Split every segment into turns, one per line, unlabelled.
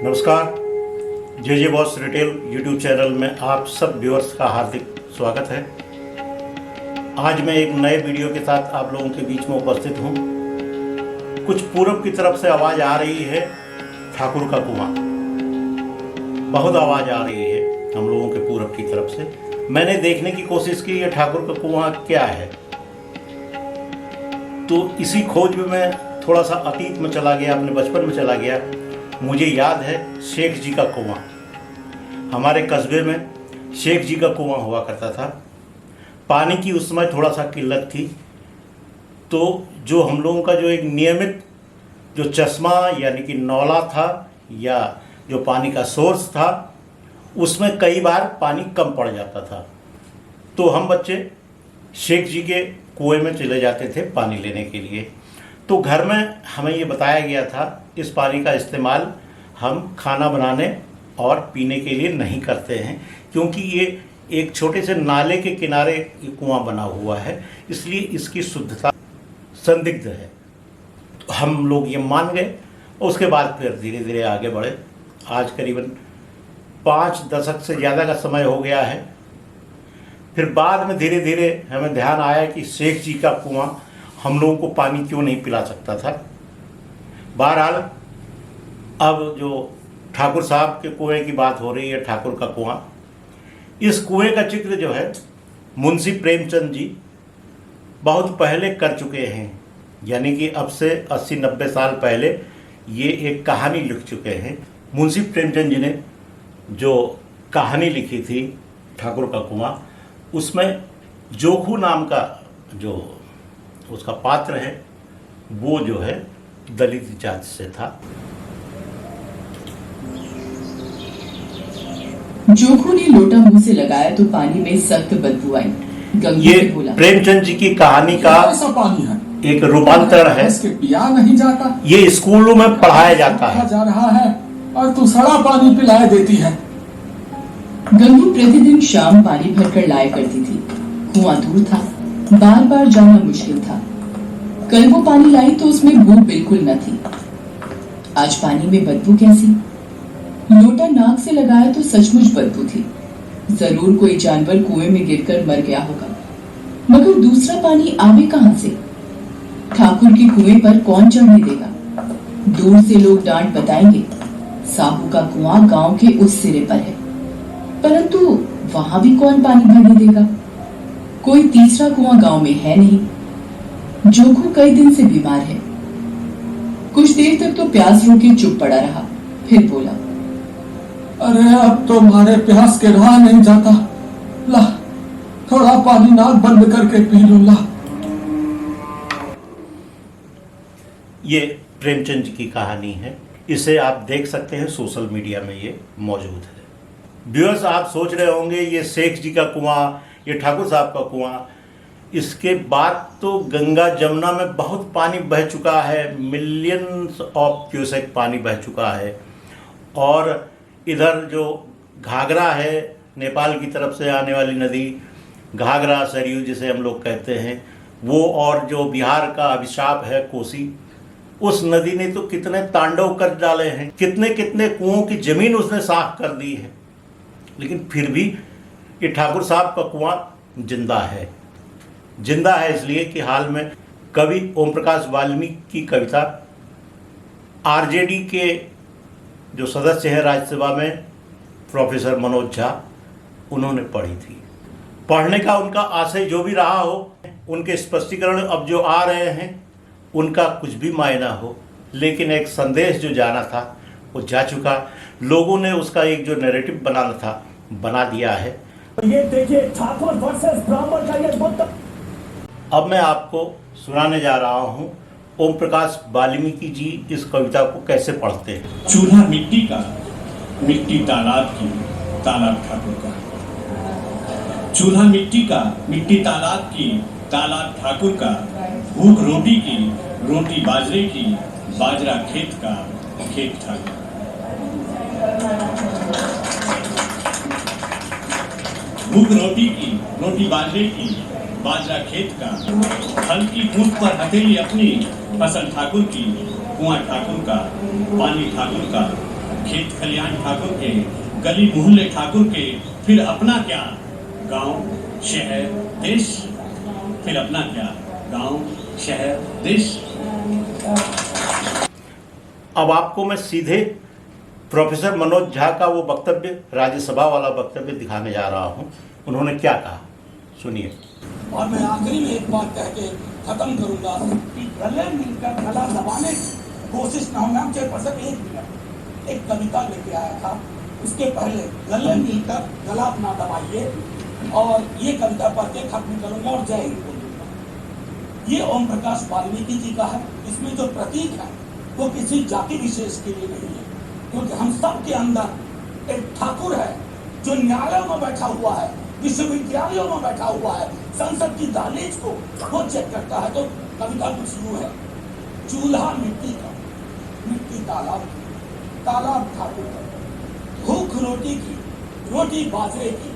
नमस्कार, जे boss retail YouTube channel में आप सब व्यूअर्स का हार्दिक स्वागत है। आज मैं एक नए वीडियो के साथ आप लोगों के बीच में उपस्थित हूँ। कुछ पूरब की तरफ से आवाज़ आ रही है, ठाकुर का कुआं। बहुत आवाज़ आ रही है हम लोगों के पूरब की तरफ से। मैंने देखने की कोशिश की ये ठाकुर का कुआं क्या है, तो इसी खोज में मैं थोड़ा सा अतीत में चला गया, अपने बचपन में चला गया। मुझे याद है शेख जी का कुआं, हमारे कस्बे में शेख जी का कुआं हुआ करता था। पानी की उस समय थोड़ा सा किल्लत थी, तो जो हम लोगों का जो एक नियमित जो चश्मा यानी कि नौला था या जो पानी का सोर्स था, उसमें कई बार पानी कम पड़ जाता था। तो हम बच्चे शेख जी के कुएं में चले जाते थे पानी लेने के लिए। तो घर में हमें ये बताया गया था इस पानी का इस्तेमाल हम खाना बनाने और पीने के लिए नहीं करते हैं, क्योंकि ये एक छोटे से नाले के किनारे कुआं बना हुआ है, इसलिए इसकी शुद्धता संदिग्ध है। तो हम लोग ये मान गए और उसके बाद फिर धीरे धीरे आगे बढ़े। आज करीबन 5 दशक से ज़्यादा का समय हो गया है। फिर बाद में धीरे धीरे हमें ध्यान आया कि शेख जी का कुआं हम लोगों को पानी क्यों नहीं पिला सकता था। बहरहाल अब जो ठाकुर साहब के कुएं की बात हो रही है, ठाकुर का कुआं, इस कुएं का जिक्र जो है मुंशी प्रेमचंद जी बहुत पहले कर चुके हैं, यानी कि अब से 80-90 साल पहले ये एक कहानी लिख चुके हैं। मुंशी प्रेमचंद जी ने जो कहानी लिखी थी ठाकुर का कुआं, उसमें जोखू नाम का जो उसका पात्र है वो जो है दलित जाति से था।
जोखू ने लोटा मुंह से लगाया तो पानी में सख्त बदबू आई।
ये प्रेमचंद जी की कहानी का
पानी है,
एक रूपांतर है।
पिया नहीं जाता,
ये स्कूलों में पढ़ाया जाता है।
जा रहा है और तू सड़ा पानी पिलाए देती है।
गंगू प्रतिदिन शाम पानी भरकर लाया करती थी। कुआं दूर था, बार बार जाना मुश्किल था। कल वो पानी लाई तो उसमें बू बिल्कुल न थी। आज पानी में बदबू कैसी? लोटा नाक से लगाया तो सचमुच बदबू थी। जरूर कोई जानवर कुएं में गिरकर मर गया होगा, मगर दूसरा पानी आवे कहां से? ठाकुर के कुएं पर कौन चढ़ने देगा? दूर से लोग डांट बताएंगे, साहू का कुआं गांव के उस सिरे पर है, परंतु वहां भी कौन पानी भरने देगा? कोई तीसरा कुआं गांव में है नहीं। जोखू कई दिन से बीमार है। कुछ देर तक तो प्यास रोके चुप पड़ा रहा, फिर बोला,
अरे अब तो मारे प्यास के रहा नहीं जाता। ला थोड़ा पानी नाक बंद करके पी लूं। ला।
ये प्रेमचंद जी की कहानी है, इसे आप देख सकते हैं, सोशल मीडिया में ये मौजूद है। व्यूअर्स, आप सोच रहे होंगे ये शेख जी का कुआं, ये ठाकुर साहब का कुआं, इसके बाद तो गंगा जमुना में बहुत पानी बह चुका है, मिलियंस ऑफ क्यूसेक पानी बह चुका है। और इधर जो घाघरा है, नेपाल की तरफ से आने वाली नदी घाघरा, सरयू जिसे हम लोग कहते हैं, वो, और जो बिहार का अभिशाप है कोसी, उस नदी ने तो कितने तांडव कर डाले हैं, कितने कितने कुओं की जमीन उसने साफ कर दी है। लेकिन फिर भी ये ठाकुर साहब का कुआं जिंदा है। जिंदा है इसलिए कि हाल में कवि ओम प्रकाश वाल्मीकि की कविता आरजेडी के जो सदस्य हैं राज्यसभा में, प्रोफेसर मनोज झा, उन्होंने पढ़ी थी। पढ़ने का उनका आशय जो भी रहा हो, उनके स्पष्टीकरण अब जो आ रहे हैं उनका कुछ भी मायना हो, लेकिन एक संदेश जो जाना था वो जा चुका। लोगों ने उसका एक जो नैरेटिव बनाना था बना दिया है।
ये देखिए ठाकुर वर्सेस ब्राह्मण का ये मुद्दा।
अब मैं आपको सुनाने जा रहा हूँ ओम प्रकाश वाल्मीकि जी इस कविता को कैसे पढ़ते हैं।
चूल्हा मिट्टी का, मिट्टी तालाब की, तालाब ठाकुर का। चूल्हा मिट्टी का, मिट्टी तालाब की, तालाब ठाकुर का। भूख रोटी की, रोटी बाजरे की, बाजरा खेत का, खेत ठाकुर। भूख रोटी की, रोटी बाजरे की, बाजरा खेत का। फल की बूंद पर हथेली अपनी, फसल ठाकुर की, कुआं ठाकुर का, पानी ठाकुर का, खेत खलियान ठाकुर के, गली मोहल्ले ठाकुर के, फिर अपना क्या, गांव शहर देश, फिर अपना क्या, गांव शहर देश।
अब आपको मैं सीधे प्रोफेसर मनोज झा का वो वक्तव्य, राज्यसभा वाला वक्तव्य दिखाने जा रहा हूं। उन्होंने क्या कहा, सुनिए।
और मैं आखिरी में एक बात कह के खत्म करूंगा कि गले मिलकर गला दबाने की कोशिश न होना चाहिए। पर एक मिनट, एक कविता लेके आया था, उसके पहले गले मिलकर गला ना दबाइए, और ये कविता पढ़ के खत्म करूंगा और जय हिंद बोलूंगा। ये ओम प्रकाश वाल्मीकि जी का है। इसमें जो प्रतीक है वो किसी जाति विशेष के लिए नहीं है, क्योंकि हम सब के अंदर एक ठाकुर है जो न्यायालयों में बैठा हुआ है, विश्वविद्यालयों में बैठा हुआ है, संसद की दहलीज को वो चेक करता है। तो कविता कुछ यूं है, चूल्हा मिट्टी का, मिट्टी तालाब की, तालाब ठाकुर का, भूख रोटी की, रोटी बाजरे की,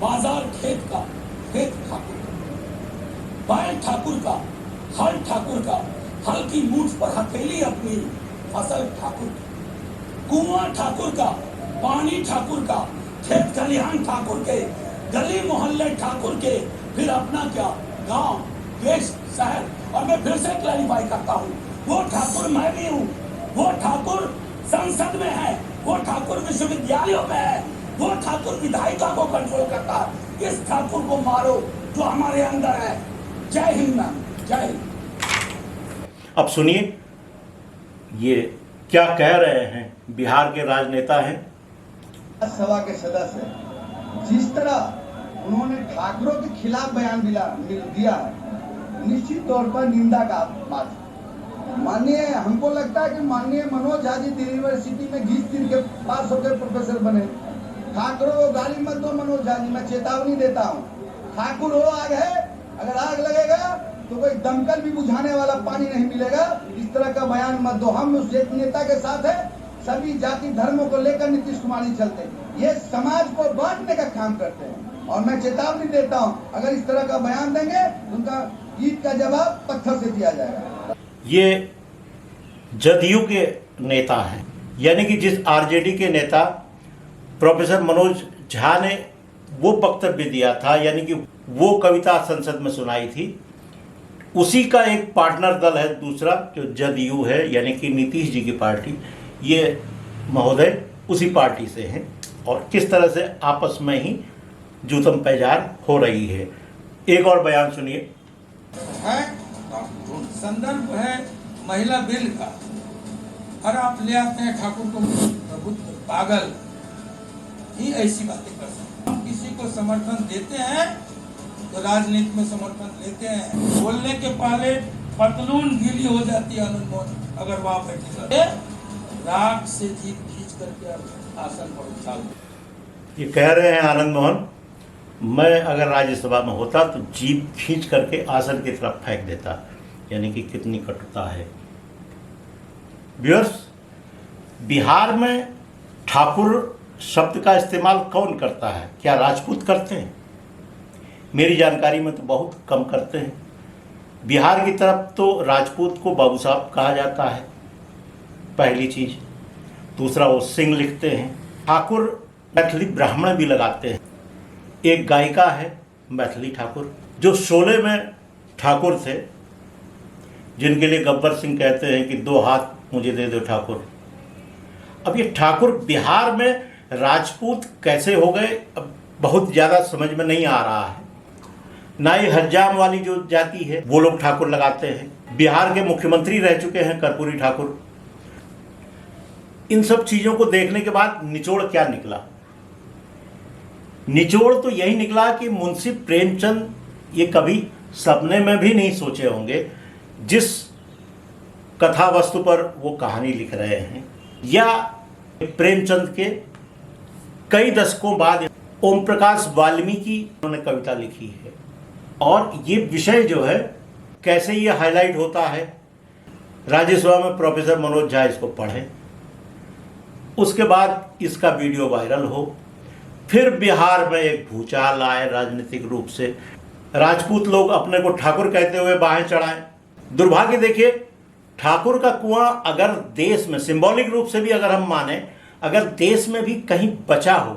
बाजार खेत का, खेत ठाकुर का, बैल ठाकुर का, हल ठाकुर का, हल की मूठ पर हथेली अपनी, फसल ठाकुर की, कुआं ठाकुर का, पानी ठाकुर का, खेत खलिहान ठाकुर के, गली मोहल्ले ठाकुर के, फिर अपना क्या, गांव देश शहर। और मैं फिर से क्लैरिफाई करता हूँ, वो ठाकुर मैं भी हूँ, वो ठाकुर संसद में है, वो ठाकुर विश्वविद्यालयों में है, वो ठाकुर विधायिका को कंट्रोल करता है। इस ठाकुर को मारो जो हमारे अंदर है। जय हिंद मैम, जय हिंद।
अब सुनिए ये क्या कह रहे हैं, बिहार के राजनेता हैं।
सभा के सदस्य जिस तरह उन्होंने ठाकुरों के खिलाफ बयान दिया है, निश्चित तौर पर निंदा का बात है। माननीय, हमको लगता है कि माननीय मनोज झा जी दिल्ली यूनिवर्सिटी में घिस तीर के पास होकर प्रोफेसर बने। ठाकुरों को गाली मत दो मनोज झा जी, मैं चेतावनी देता हूँ। ठाकुर हो आग है, अगर आग लगेगा तो कोई दमकल भी बुझाने वाला पानी नहीं मिलेगा। इस तरह का बयान मत दो। हम उस एक नेता के साथ है, सभी जाति धर्मों को लेकर नीतीश कुमार जी चलते हैं, ये समाज को बांटने का काम करते हैं। और मैं चेतावनी देता हूं, अगर इस तरह का बयान देंगे तो उनका ईंट का जवाब पत्थर से दिया जाएगा।
ये जदयू के नेता हैं, यानी कि जिस आरजेडी के नेता प्रोफेसर मनोज झा ने वो वक्तव्य दिया था, यानी कि वो कविता संसद में सुनाई थी, उसी का एक पार्टनर दल है दूसरा जो जदयू है, यानी कि नीतीश जी की पार्टी। ये महोदय उसी पार्टी से हैं और किस तरह से आपस में ही जूतम पैजार हो रही है। एक और बयान सुनिए।
है संदर्भ है महिला बिल का, और आप ले आते हैं ठाकुर को प्रबुद्ध पागल, ही ऐसी बातें कर सकते। हम किसी को समर्थन देते हैं तो राजनीति में समर्थन लेते हैं। बोलने के पहले पतलून गीली हो जाती है आनंद मोहन, अगर वहां बैठे राग से जीप खींच करके आसन पर उठा।
ये कह रहे हैं आनंद मोहन, मैं अगर राज्यसभा में होता तो जीप खींच करके आसन की तरफ फेंक देता, यानी कि कितनी कटुता है। व्यूअर्स, बिहार में ठाकुर शब्द का इस्तेमाल कौन करता है? क्या राजपूत करते हैं? मेरी जानकारी में तो बहुत कम करते हैं। बिहार की तरफ तो राजपूत को बाबू साहब कहा जाता है, पहली चीज़। दूसरा, वो सिंह लिखते हैं। ठाकुर मैथिली ब्राह्मण भी लगाते हैं। एक गायिका है मैथिली ठाकुर, जो शोले में ठाकुर थे, जिनके लिए गब्बर सिंह कहते हैं कि 2 हाथ मुझे दे दो ठाकुर। अब ये ठाकुर बिहार में राजपूत कैसे हो गए, अब बहुत ज़्यादा समझ में नहीं आ रहा है। ना ही हज्जाम वाली जो जाति है वो लोग ठाकुर लगाते हैं। बिहार के मुख्यमंत्री रह चुके हैं कर्पूरी ठाकुर। इन सब चीज़ों को देखने के बाद निचोड़ क्या निकला? निचोड़ तो यही निकला कि मुंशी प्रेमचंद ये कभी सपने में भी नहीं सोचे होंगे, जिस कथा वस्तु पर वो कहानी लिख रहे हैं, या प्रेमचंद के कई दशकों बाद ओम प्रकाश वाल्मीकि उन्होंने कविता लिखी है। और ये विषय जो है कैसे ये हाईलाइट होता है, राज्यसभा में प्रोफेसर मनोज झा इसको पढ़े, उसके बाद इसका वीडियो वायरल हो, फिर बिहार में एक भूचाल आए राजनीतिक रूप से, राजपूत लोग अपने को ठाकुर कहते हुए बाहें चढ़ाएं। दुर्भाग्य देखिए, ठाकुर का कुआं अगर देश में सिंबॉलिक रूप से भी अगर हम माने, अगर देश में भी कहीं बचा हो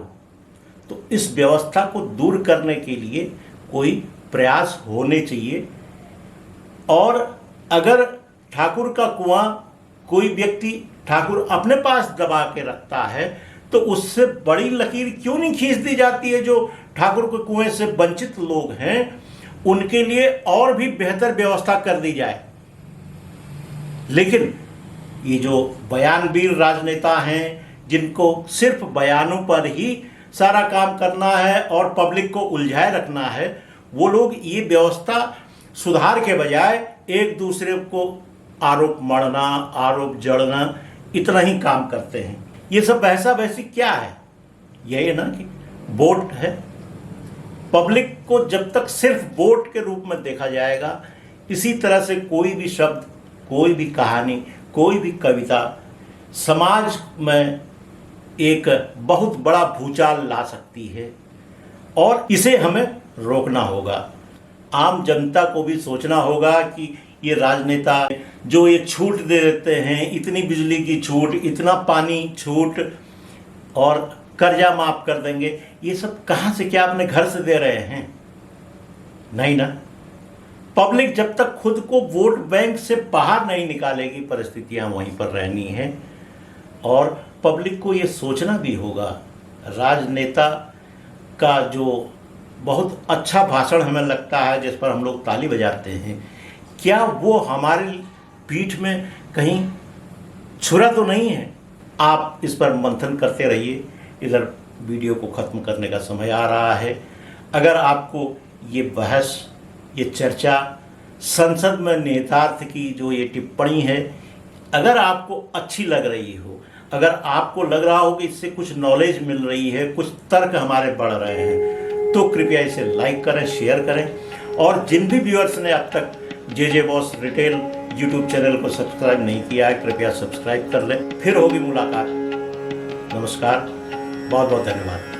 तो इस व्यवस्था को दूर करने के लिए कोई प्रयास होने चाहिए। और अगर ठाकुर का कुआं कोई व्यक्ति ठाकुर अपने पास दबा के रखता है तो उससे बड़ी लकीर क्यों नहीं खींच दी जाती है। जो ठाकुर के कुएं से वंचित लोग हैं उनके लिए और भी बेहतर व्यवस्था कर दी जाए। लेकिन ये जो बयानवीर राजनेता हैं जिनको सिर्फ बयानों पर ही सारा काम करना है और पब्लिक को उलझाए रखना है, वो लोग ये व्यवस्था सुधार के बजाय एक दूसरे को आरोप मढ़ना, आरोप जड़ना, इतना ही काम करते हैं। ये सब बहसा बहसी क्या है? यही है ना कि वोट है। पब्लिक को जब तक सिर्फ वोट के रूप में देखा जाएगा, इसी तरह से कोई भी शब्द, कोई भी कहानी, कोई भी कविता समाज में एक बहुत बड़ा भूचाल ला सकती है और इसे हमें रोकना होगा। आम जनता को भी सोचना होगा कि ये राजनेता जो ये छूट दे देते हैं, इतनी बिजली की छूट, इतना पानी छूट और कर्जा माफ कर देंगे, ये सब कहाँ से, क्या अपने घर से दे रहे हैं? नहीं ना। पब्लिक जब तक खुद को वोट बैंक से बाहर नहीं निकालेगी, परिस्थितियां वहीं पर रहनी है। और पब्लिक को ये सोचना भी होगा, राजनेता का जो बहुत अच्छा भाषण हमें लगता है, जिस पर हम लोग ताली बजाते हैं, क्या वो हमारे पीठ में कहीं छुरा तो नहीं है? आप इस पर मंथन करते रहिए। इधर वीडियो को ख़त्म करने का समय आ रहा है। अगर आपको ये बहस, ये चर्चा, संसद में नेतार्थ की जो ये टिप्पणी है, अगर आपको अच्छी लग रही हो, अगर आपको लग रहा हो कि इससे कुछ नॉलेज मिल रही है, कुछ तर्क हमारे बढ़ रहे हैं, तो कृपया इसे लाइक करें, शेयर करें। और जिन भी व्यूअर्स ने अब तक जे बॉस रिटेल यूट्यूब चैनल को सब्सक्राइब नहीं किया है, कृपया सब्सक्राइब कर लें। फिर होगी मुलाकात। नमस्कार, बहुत बहुत धन्यवाद।